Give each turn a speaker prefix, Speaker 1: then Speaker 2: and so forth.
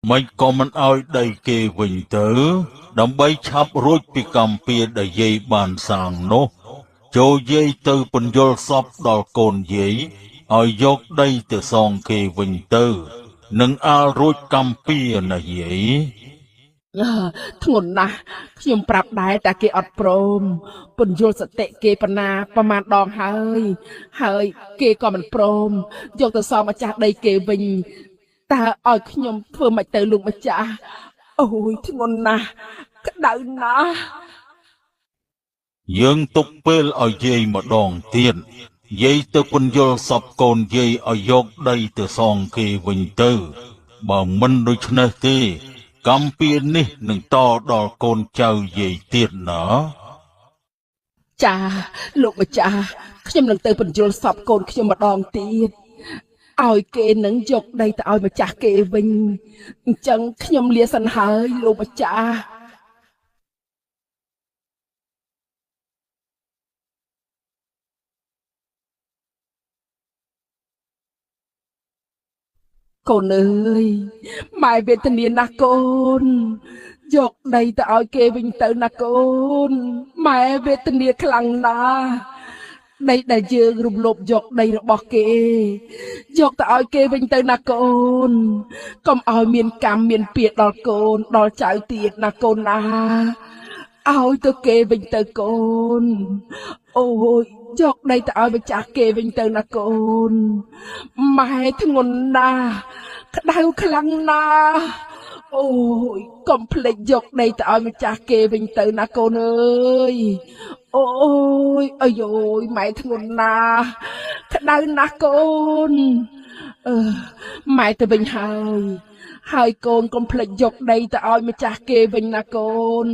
Speaker 1: មិនក៏មិនឲ្យដីគេវិញទៅដើម្បីឆាប់រួចពីកម្មពៀរដែលយាយបានសាងនោះចូលយាយទៅពន្យល់សពដល់កូនយាយឲ្យយកដីទៅសងគេវិញទៅនឹងអាលរួចកម្មពៀរណាយាយ
Speaker 2: ធ្ងន់ណាស់ខ្ញុំប្រាប់ដែរតែគេអត់ព្រមពន្យល់សតិគេប៉ុណ្ណាប្រមាណដងហើយគេក៏មិនព្រមយកទៅសងម្ចាស់ដីគេវិញតើឲ្យខ្ញុំធ្វើមិនទៅលោកម្ចាស់អូយធ្ងន់ណាស់ក្តៅណាស់
Speaker 1: យើងទុកពេលឲ្យយាយម្ដងទៀតយាយទៅពន្យល់សពកូនយាយឲ្យយកដីទៅសងគេវិញទៅបើមិនដូច្នេះទេកម្មពៀរនេះនឹងតដល់កូនចៅយាយទៀតណា
Speaker 2: ចាលោកម្ចាស់ខ្ញុំនឹងទៅពន្យល់សពកូនខ្ញុំម្ដងទៀតឲ្យគេនឹងយកដីទៅឲ្យម្ចាស់គេវិញអញ្ចឹងខ្ញុំលាសិនហើយលោកម្ចាស់កូនអើយម៉ែវេទនាណាស់កូនយកដីទៅឲ្យគេវិញទៅណាកូនម៉ែវេទនាខ្លាំងណាស់ដីដែលយើងរំលោភយកដីរបស់គេយកទៅឲ្យគេវិញទៅណាកូនកុំឲ្យមានកម្មមានពៀដល់កូនដល់ចៅទៀតណាកូនណាឲ្យទៅគេវិញទៅកូនអូយយកដីទៅឲ្យម្ចាស់គេវិញទៅណាកូនម៉ែធ្ងន់ណាស់ក្តៅខ្លាំងណាស់អូយកុំភ្លេចយកដីទៅឲ្យម្ចាស់គេវិញទៅណាកូនអើយអូយអាយអូយម៉ែធ្ងន់ណាស់ក្តៅណាស់កូនម៉ែទៅវិញហើយកូនកុំភ្លេចយកដីទៅឲ្យម្ចាស់គេវិញណាកូន